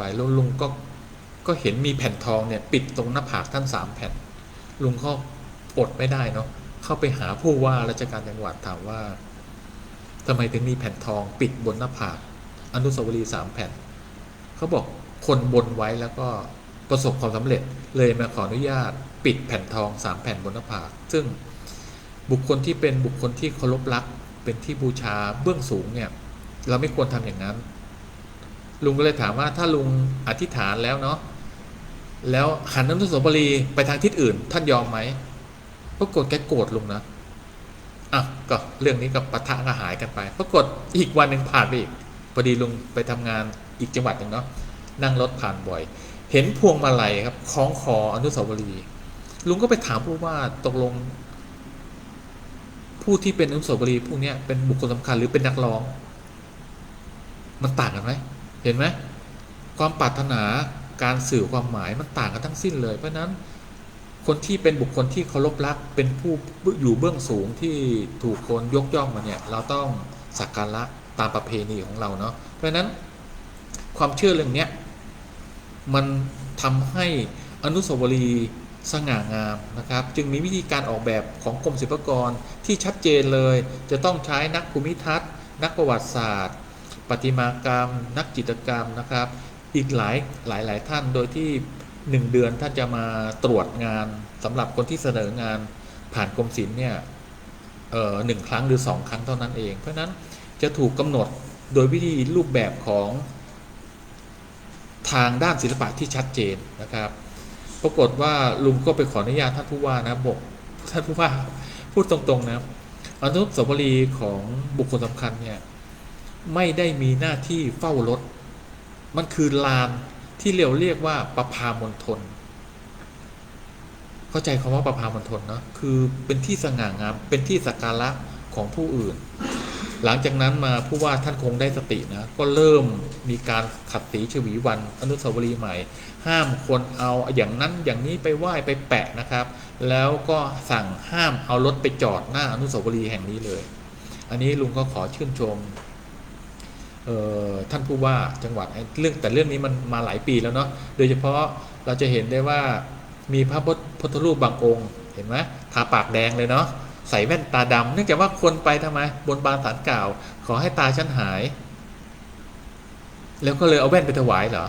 ไปแล้วลุงก็เห็นมีแผ่นทองเนี่ยปิดตรงหน้าผากท่าน3 แผ่นลุงก็อดไม่ได้เนาะเข้าไปหาผู้ว่าราชการจังหวัดถามว่าทำไมถึงมีแผ่นทองปิดบนหน้าผากอนุสาวรีย์3 แผ่นเขาบอกคนบนไว้แล้วก็ประสบความสำเร็จเลยมาขออนุญาตปิดแผ่นทอง3 แผ่นบนหน้าผากซึ่งบุคคลที่เป็นบุคคลที่เคารพรักเป็นที่บูชาเบื้องสูงเนี่ยเราไม่ควรทำอย่างนั้นลุงก็เลยถามว่าถ้าลุงอธิษฐานแล้วเนาะแล้วหันอนุสาวรีย์ไปทางทิศอื่นท่านยอมไหมปรากฏแกโกรธลุงนะอ่ะก็เรื่องนี้ก็ปะทะก็หายกันไปปรากฏอีกวันหนึ่งผ่านไปอีกพอดีลุงไปทำงานอีกจังหวัดหนึ่งเนาะนั่งรถผ่านบ่อยเห็นพวงมาลัยครับคล้องคออนุสาวรีย์ลุงก็ไปถามผู้ว่าตกลงผู้ที่เป็นอนุสาวรีย์พวกนี้เป็นบุคคลสำคัญหรือเป็นนักร้องมันต่างกันไหมเห็นไหมความปรารถนาการสื่อความหมายมันต่างกันทั้งสิ้นเลยเพราะนั้นคนที่เป็นบุคคลที่เคารพรักเป็นผู้อยู่เบื้องสูงที่ถูกคนยกย่องมาเนี่ยเราต้องสักการะตามประเพณีของเราเนาะเพราะนั้นความเชื่อเรื่องนี้มันทำให้อนุสาวรีย์สง่างามนะครับจึงมีวิธีการออกแบบของกรมศิลปากรที่ชัดเจนเลยจะต้องใช้นักภูมิทัศน์นักประวัติศาสตร์ประติมากรรมนักจิตรกรรมนะครับอีกหลายท่านโดยที่1 เดือนท่านจะมาตรวจงานสำหรับคนที่เสนองานผ่านกรมศิลป์เนี่ย1 ครั้งหรือ2 ครั้งเท่านั้นเองเพราะนั้นจะถูกกำหนดโดยวิธีรูปแบบของทางด้านศิลปะที่ชัดเจนนะครับปรากฏว่าลุงก็ไปขออนุญาตท่านผู้ว่านะบอกท่านผู้ว่าพูดตรงๆนะอนุสาวรีย์ของบุคคลสำคัญเนี่ยไม่ได้มีหน้าที่เฝ้ารถมันคือลานที่เราเรียกว่าประภามณฑลเข้าใจคำว่าประภามณฑลเนาะคือเป็นที่สง่างามเป็นที่สักการะของผู้อื่นหลังจากนั้นมาผู้ว่าท่านคงได้สตินะก็เริ่มมีการขัดสีฉวีวรรณอนุสาวรีย์ใหม่ห้ามคนเอาอย่างนั้นอย่างนี้ไปไหว้ไปแปะนะครับแล้วก็สั่งห้ามเอารถไปจอดหน้าอนุสาวรีย์แห่งนี้เลยอันนี้ลุงก็ขอชื่นชมท่านผู้ว่าจังหวัดแต่เรื่องนี้มันมาหลายปีแล้วเนาะโดยเฉพาะเราจะเห็นได้ว่ามีพระพุทธรูปบางองค์เห็นไหมทาปากแดงเลยเนาะใส่แว่นตาดำเนื่องจากว่าคนไปทำไมบนบานศาลกล่าวขอให้ตาฉันหายแล้วก็เลยเอาแว่นไปถวายเหรอ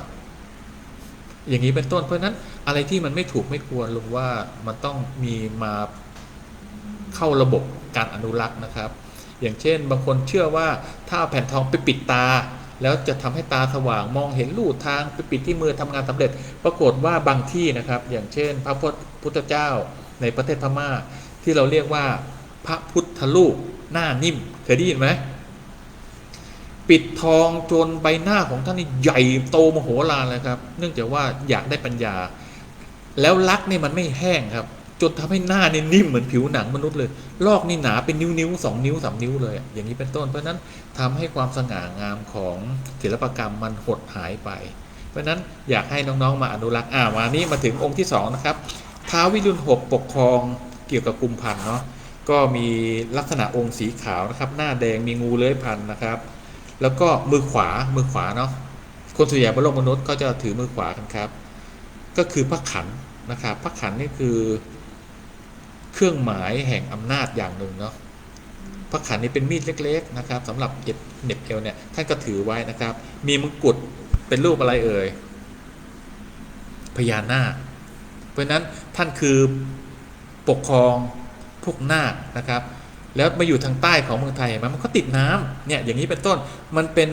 อย่างนี้เป็นต้นเพราะนั้นอะไรที่มันไม่ถูกไม่ควรลุงว่ามันต้องมีมาเข้าระบบการอนุรักษ์นะครับอย่างเช่นบางคนเชื่อว่าถ้าแผ่นทองไปปิดตาแล้วจะทำให้ตาสว่างมองเห็นลู่ทางไปปิดที่มือทำงานสำเร็จปรากฏว่าบางที่นะครับอย่างเช่นพระพุทธเจ้าในประเทศพม่าที่เราเรียกว่าพระพุทธรูปหน้านิ่มเคยได้ยินไหมปิดทองจนใบหน้าของท่านนี่ใหญ่โตมโหฬารเลยครับเนื่องจากว่าอยากได้ปัญญาแล้วลักนี่มันไม่แห้งครับจนทำให้หน้านี่นิ่มเหมือนผิวหนังมนุษย์เลยลอกนี่หนาเป็นนิ้ว2 นิ้ว3 นิ้วเลยอย่างนี้เป็นต้นเพราะนั้นทำให้ความสง่างามของศิลปกรรมมันหดหายไปเพราะนั้นอยากให้น้องๆมาอนุรักษ์วันนี้มาถึงองค์ที่2นะครับท้าววิรุฬหกปกครองเกี่ยวกับกุมพันธ์เนาะก็มีลักษณะองค์สีขาวนะครับหน้าแดงมีงูเลื้อยพันนะครับแล้วก็มือขวาเนาะคนส่วนใหญ่บนโลกมนุษย์ก็จะถือมือขวากันครับก็คือพระขันนะครับพระขันนี่คือเครื่องหมายแห่งอำนาจอย่างหนึ่งเนาะพระขันนี่เป็นมีดเล็กๆนะครับสำหรับเหน็บเอวเนี่ยท่านก็ถือไว้นะครับมีมงกุฎเป็นรูปอะไรเอ่ยพญานาคเพราะนั้นท่านคือปกครองพวกนาคนะครับแล้วมาอยู่ทางใต้ของเมืองไทยมันก็ติดน้ำเนี่ยอย่างนี้เป็นต้นมันเป็น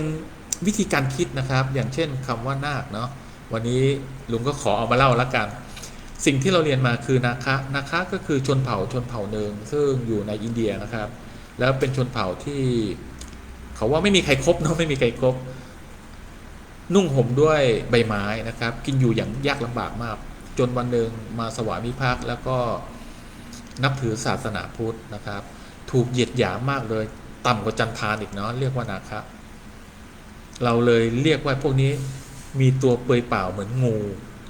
วิธีการคิดนะครับอย่างเช่นคำว่านาคเนาะวันนี้ลุงก็ขอเอามาเล่าละกันสิ่งที่เราเรียนมาคือนาคะก็คือชนเผ่าหนึ่งซึ่งอยู่ในอินเดียนะครับแล้วเป็นชนเผ่าที่เขาว่าไม่มีใครครบเนาะไม่มีใครครบนุ่งห่มด้วยใบไม้นะครับกินอยู่อย่างยากลำบากมากจนวันหนึ่งมาสวามิภักดิ์แล้วก็นับถือศาสนาพุทธนะครับถูกเหยียดหยามมากเลยต่ำกว่าจันทานอีกเนาะเรียกว่านาคะเราเลยเรียกว่าพวกนี้มีตัวเปลือยเปล่าเหมือนงู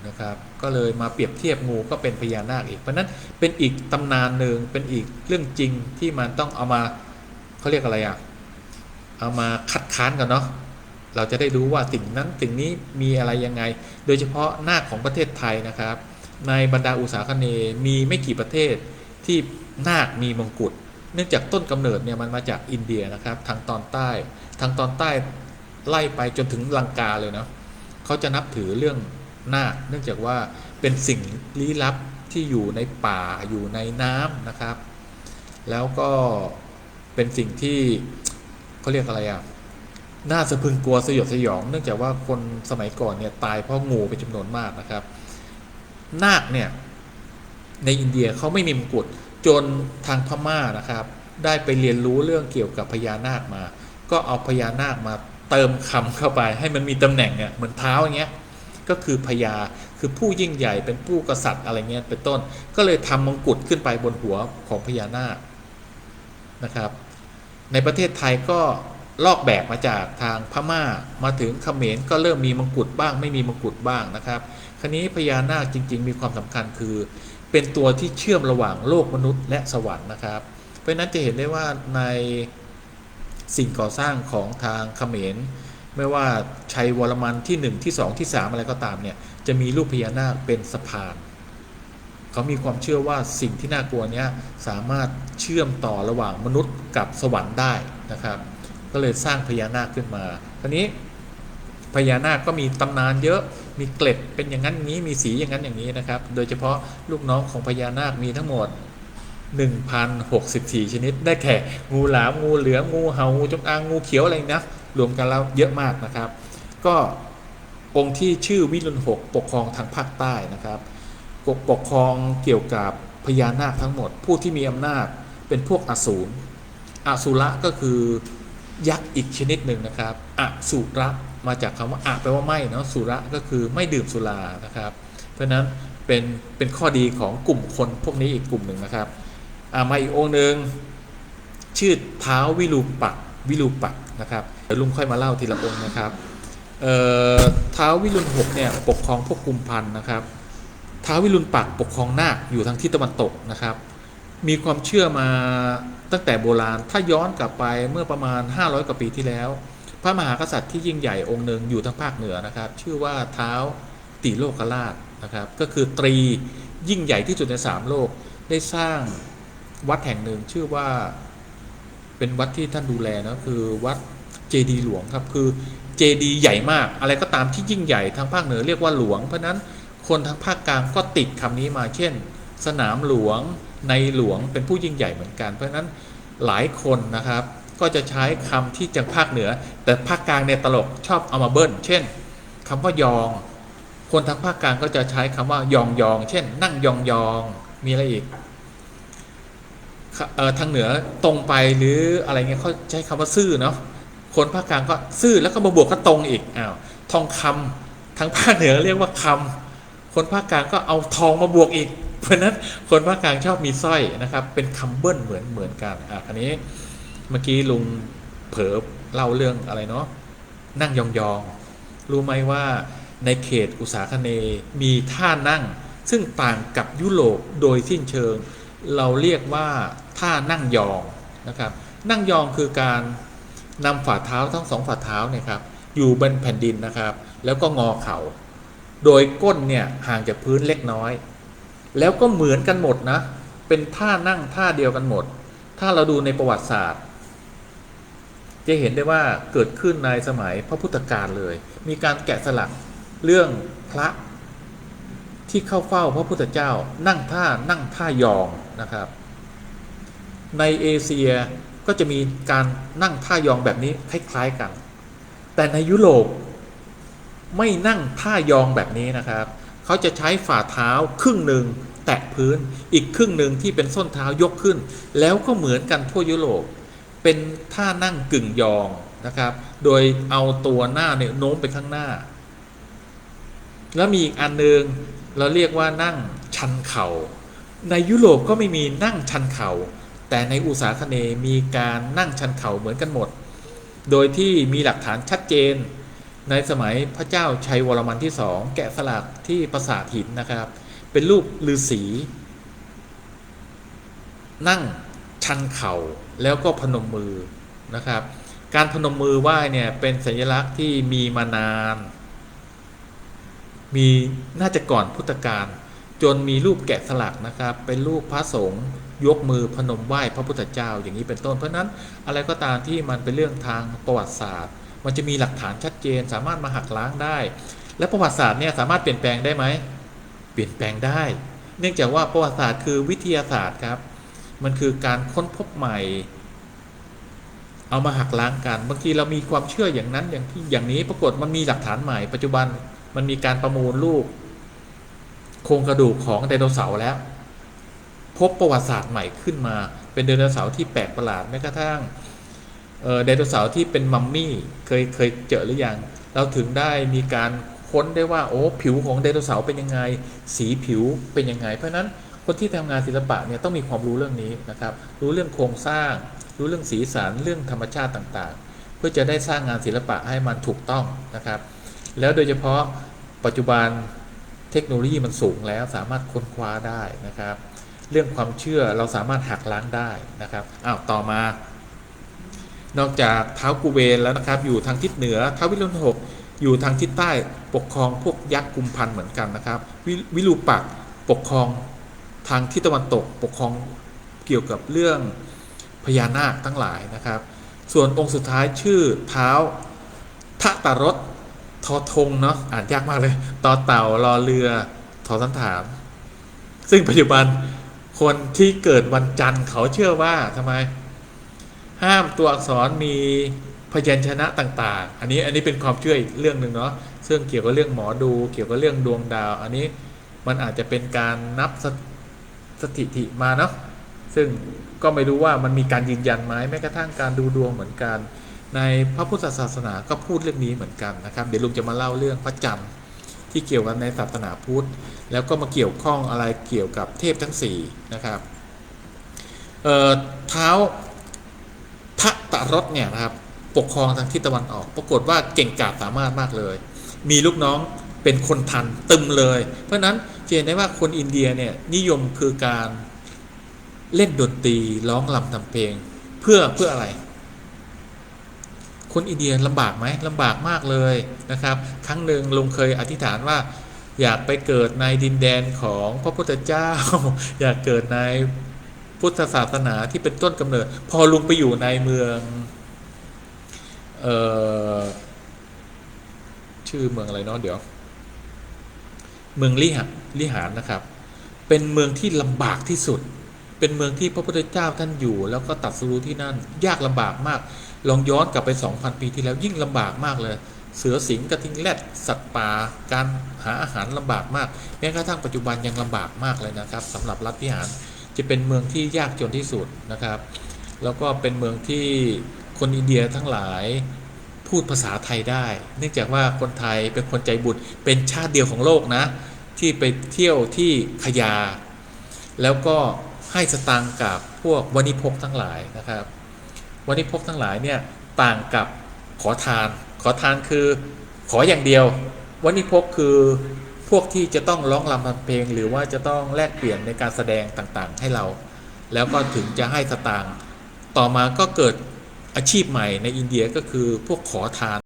นะครับก็เลยมาเปรียบเทียบงูก็เป็นพญานาคอีกเพราะนั้นเป็นอีกตำนานหนึ่งเป็นอีกเรื่องจริงที่มันต้องเอามาเขาเรียกอะไรเอามาคัดค้านกันเนาะ เราจะได้รู้ว่าสิ่งนั้นสิ่งนี้มีอะไรยังไงโดยเฉพาะนาคของประเทศไทยนะครับในบรรดาอุษาคเนย์มีไม่กี่ประเทศที่นาคมีมงกุฎเนื่องจากต้นกำเนิดเนี่ยมันมาจากอินเดียนะครับทางตอนใต้ไล่ไปจนถึงลังกาเลยนะเขาจะนับถือเรื่องนาคเนื่องจากว่าเป็นสิ่งลี้ลับที่อยู่ในป่าอยู่ในน้ำนะครับแล้วก็เป็นสิ่งที่เขาเรียกอะไรอ่ะน่าสะพรึงกลัวสยดสยองเนื่องจากว่าคนสมัยก่อนเนี่ยตายเพราะงูเป็นจำนวนมากนะครับนาคเนี่ยในอินเดียเขาไม่มีมงกุฎจนทางพม่านะครับได้ไปเรียนรู้เรื่องเกี่ยวกับพญานาคมาก็เอาพญานาคมาเติมคำเข้าไปให้มันมีตำแหน่งเนี่ยเหมือนเท้าอย่างเงี้ยก็คือพญาคือผู้ยิ่งใหญ่เป็นผู้กษัตริย์อะไรเงี้ยเป็นต้นก็เลยทำมงกุฎขึ้นไปบนหัวของพญานาคนะครับในประเทศไทยก็ลอกแบบมาจากทางพม่ามาถึงเขมรก็เริ่มมีมงกุฎบ้างไม่มีมงกุฎบ้างนะครับคราวนี้พญานาคจริงๆมีความสำคัญคือเป็นตัวที่เชื่อมระหว่างโลกมนุษย์และสวรรค์นะครับเพราะนั้นจะเห็นได้ว่าในสิ่งก่อสร้างของทางเขมรไม่ว่าชัยวรมันที่1ที่2ที่3อะไรก็ตามเนี่ยจะมีรูปพญานาคเป็นสะพานเขามีความเชื่อว่าสิ่งที่น่ากลัวนี้สามารถเชื่อมต่อระหว่างมนุษย์กับสวรรค์ได้นะครับก็เลยสร้างพญานาคขึ้นมาคราวนี้พญานาคก็มีตำนานเยอะมีเกล็ดเป็นอย่างนั้นอย่างนี้มีสีอย่างนั้นอย่างนี้นะครับโดยเฉพาะลูกน้องของพญานาคมีทั้งหมด 1,064 ชนิดได้แก่งูหลามงูเหลือมงูเห่างูจงอางงูเขียวอะไรนะรวมกันแล้วเยอะมากนะครับก็องค์ที่ชื่อวิรุณหกปกครองทางภาคใต้นะครับปกครองเกี่ยวกับพญานาคทั้งหมดผู้ที่มีอำนาจเป็นพวกอสูรอสุระก็คือยักษ์อีกชนิดหนึ่งนะครับอสุระมาจากคำว่าอะแปลว่าไม่เนาะสุระก็คือไม่ดื่มสุรานะครับเพราะนั้นเป็นข้อดีของกลุ่มคนพวกนี้อีกกลุ่มหนึ่งนะครับมาอีกองค์หนึ่งชื่อท้าววิรูปักษ์นะครับเดี๋ยวลุงค่อยมาเล่าทีละองค์นะครับท้าววิรุณหกเนี่ยปกครองพวกกุมพันธ์นะครับท้าววิรุณปักษ์ปกครองนาคอยู่ทางทิศตะวันตกนะครับมีความเชื่อมาตั้งแต่โบราณถ้าย้อนกลับไปเมื่อประมาณ500กว่าปีที่แล้วพระมหากษัตริย์ที่ยิ่งใหญ่องค์หนึ่งอยู่ทางภาคเหนือนะครับชื่อว่าท้าวติโลกราชนะครับก็คือตรียิ่งใหญ่ที่สุดใน3โลกได้สร้างวัดแห่งหนึ่งชื่อว่าเป็นวัดที่ท่านดูแลนะคือวัดเจดีย์หลวงครับคือเจดีย์ใหญ่มากอะไรก็ตามที่ยิ่งใหญ่ทางภาคเหนือเรียกว่าหลวงเพราะนั้นคนทางภาคกลางก็ติดคำนี้มาเช่นสนามหลวงในหลวงเป็นผู้ยิ่งใหญ่เหมือนกันเพราะนั้นหลายคนนะครับก็จะใช้คำที่จากภาคเหนือแต่ภาคกลางเนี่ยตลกชอบเอามาเบิ้ลเช่นคำว่ายองคนทางภาคกลางก็จะใช้คำว่ายองยองเช่นนั่งยองยองมีอะไรอีกทางเหนือตรงไปหรืออะไรเงี้ยเขาใช้คำว่าซื่อเนาะคนภาคกลางก็ซื่อแล้วก็มาบวกก็ตรงอีกทองคำทางภาคเหนือเรียกว่าคำคนภาคกลางก็เอาทองมาบวกอีกเพราะนั้นคนภาคกลางชอบมีสร้อยนะครับเป็นคำเบิ้ลเหมือนกันอันนี้เมื่อกี้ลุงเผลอเล่าเรื่องอะไรเนาะนั่งยองๆรู้ไหมว่าในเขตอุษาคเนย์มีท่านั่งซึ่งต่างกับยุโรปโดยสิ้นเชิงเราเรียกว่าท่านั่งยองนะครับนั่งยองคือการนำฝ่าเท้าทั้งสองฝ่าเท้าเนี่ยครับอยู่บนแผ่นดินนะครับแล้วก็งอเข่าโดยก้นเนี่ยห่างจากพื้นเล็กน้อยแล้วก็เหมือนกันหมดนะเป็นท่านั่งท่าเดียวกันหมดถ้าเราดูในประวัติศาสตร์จะเห็นได้ว่าเกิดขึ้นในสมัยพระพุทธกาลเลยมีการแกะสลักเรื่องพระที่เข้าเฝ้าพระพุทธเจ้านั่งท่ายองนะครับในเอเชียก็จะมีการนั่งท่ายองแบบนี้คล้ายๆกันแต่ในยุโรปไม่นั่งท่ายองแบบนี้นะครับเขาจะใช้ฝ่าเท้าครึ่งหนึ่งแตะพื้นอีกครึ่งหนึ่งที่เป็นส้นเท้ายกขึ้นแล้วก็เหมือนกันทั่วยุโรปเป็นท่านั่งกึ่งยองนะครับโดยเอาตัวหน้าเนี่ยโน้มไปข้างหน้าแล้วมีอีกอันนึงเราเรียกว่านั่งชันเข่าในยุโรปก็ไม่มีนั่งชันเข่าแต่ในอุษาคเนย์มีการนั่งชันเข่าเหมือนกันหมดโดยที่มีหลักฐานชัดเจนในสมัยพระเจ้าชัยวรมันที่2แกะสลักที่ปราสาทหินนะครับเป็นรูปฤาษีนั่งชันเข่าแล้วก็พนมมือนะครับ การพนมมือไหว้เนี่ยเป็นสัญลักษณ์ที่มีมานานมีน่าจะก่อนพุทธกาลจนมีรูปแกะสลักนะครับเป็นรูปพระสงฆ์ยกมือพนมไหว้พระพุทธเจ้าอย่างนี้เป็นต้นเพราะนั้นอะไรก็ตามที่มันเป็นเรื่องทางประวัติศาสตร์มันจะมีหลักฐานชัดเจนสามารถมาหักล้างได้ และประวัติศาสตร์เนี่ยสามารถเปลี่ยนแปลงได้ไหมเปลี่ยนแปลงได้เนื่องจากว่าประวัติศาสตร์คือวิทยาศาสตร์ครับมันคือการค้นพบใหม่เอามาหักล้างกันบางทีเรามีความเชื่ออย่างนั้นอย่างนี้ปรากฏมันมีหลักฐานใหม่ปัจจุบันมันมีการประมูลรูปโครงกระดูกของไดโนเสาร์แล้วพบประวัติศาสตร์ใหม่ขึ้นมาเป็นไดโนเสาร์ที่แปลกประหลาดแม้กระทั่งไดโนเสาร์ที่เป็นมัมมี่เคยเจอหรือยังเราถึงได้มีการค้นได้ว่าโอ้ผิวของไดโนเสาร์เป็นยังไงสีผิวเป็นยังไงเพราะนั้นคนที่ทำงานศิลปะเนี่ยต้องมีความรู้เรื่องนี้นะครับรู้เรื่องโครงสร้างรู้เรื่องสีสันเรื่องธรรมชาติต่างๆเพื่อจะได้สร้างงานศิลปะให้มันถูกต้องนะครับแล้วโดยเฉพาะปัจจุบันเทคโนโลยีมันสูงแล้วสามารถค้นคว้าได้นะครับเรื่องความเชื่อเราสามารถหักล้างได้นะครับต่อมานอกจากท้าวกุเวนแล้วนะครับอยู่ทางทิศเหนือท้าววิรุณหกอยู่ทางทิศใต้ปกครองพวกยักษ์กุมพันเหมือนกันนะครับวิรูปักษ์ปกครองทางทิศตะวันตกปกครองเกี่ยวกับเรื่องพญานาคทั้งหลายนะครับส่วนองค์สุดท้ายชื่อท้าวทะตรสทอธงเนาะอ่านยากมากเลยต่อเต่ารอเรือทอสันฐานซึ่งปัจจุบันคนที่เกิดวันจันทร์เขาเชื่อว่าทำไมห้ามตัวอักษรมีพยัญชนะต่างๆอันนี้เป็นความเชื่ออีกเรื่องหนึ่งเนาะซึ่งเกี่ยวกับเรื่องหมอดูเกี่ยวกับเรื่องดวงดาวอันนี้มันอาจจะเป็นการนับสถิติมาเนาะซึ่งก็ไม่รู้ว่ามันมีการยืนยันไหมแม้กระทั่งการดูดวงเหมือนกันในพระพุทธศาสนาก็พูดเรื่องนี้เหมือนกันนะครับเดี๋ยวลุงจะมาเล่าเรื่องพระจันทร์ที่เกี่ยวกันในศาสนาพุทธแล้วก็มาเกี่ยวข้องอะไรเกี่ยวกับเทพทั้ง4นะครับเท้าทะตรสเนี่ยนะครับปกครองทางทิศตะวันออกปรากฏว่าเก่งกาจสามารถมากเลยมีลูกน้องเป็นคนทันตึมเลยเพราะนั้นจะเห็นได้ว่าคนอินเดียเนี่ยนิยมคือการเล่นดนตรีร้องรำทำเพลงเพื่ออะไรคนอินเดียลำบากไหมลำบากมากเลยนะครับครั้งหนึ่งลุงเคยอธิษฐานว่าอยากไปเกิดในดินแดนของพระพุทธเจ้าอยากเกิดในพุทธศาสนาที่เป็นต้นกำเนิดพอลุงไปอยู่ในเมืองชื่อเมืองอะไรเนาะเดี๋ยวเมืองลิหารนะครับเป็นเมืองที่ลำบากที่สุดเป็นเมืองที่พระพุทธเจ้าท่านอยู่แล้วก็ตรัสรู้ที่นั่นยากลำบากมากลองย้อนกลับไป 2,000 ปีที่แล้วยิ่งลำบากมากเลยเสือสิงกระทิงแรดสัตว์ป่าการหาอาหารลำบากมากแม้กระทั่งปัจจุบันยังลำบากมากเลยนะครับสำหรับรัฐวิหารจะเป็นเมืองที่ยากจนที่สุดนะครับแล้วก็เป็นเมืองที่คนอินเดียทั้งหลายพูดภาษาไทยได้เนื่องจากว่าคนไทยเป็นคนใจบุญเป็นชาติเดียวของโลกนะที่ไปเที่ยวที่ขยาแล้วก็ให้สตางค์กับพวกวณิพกทั้งหลายนะครับวณิพกทั้งหลายเนี่ยต่างกับขอทานคือขออย่างเดียววณิพกคือพวกที่จะต้องร้องรำทำเพลงหรือว่าจะต้องแลกเปลี่ยนในการแสดงต่างๆให้เราแล้วก็ถึงจะให้สตางค์ต่อมาก็เกิดอาชีพใหม่ในอินเดียก็คือพวกขอทาน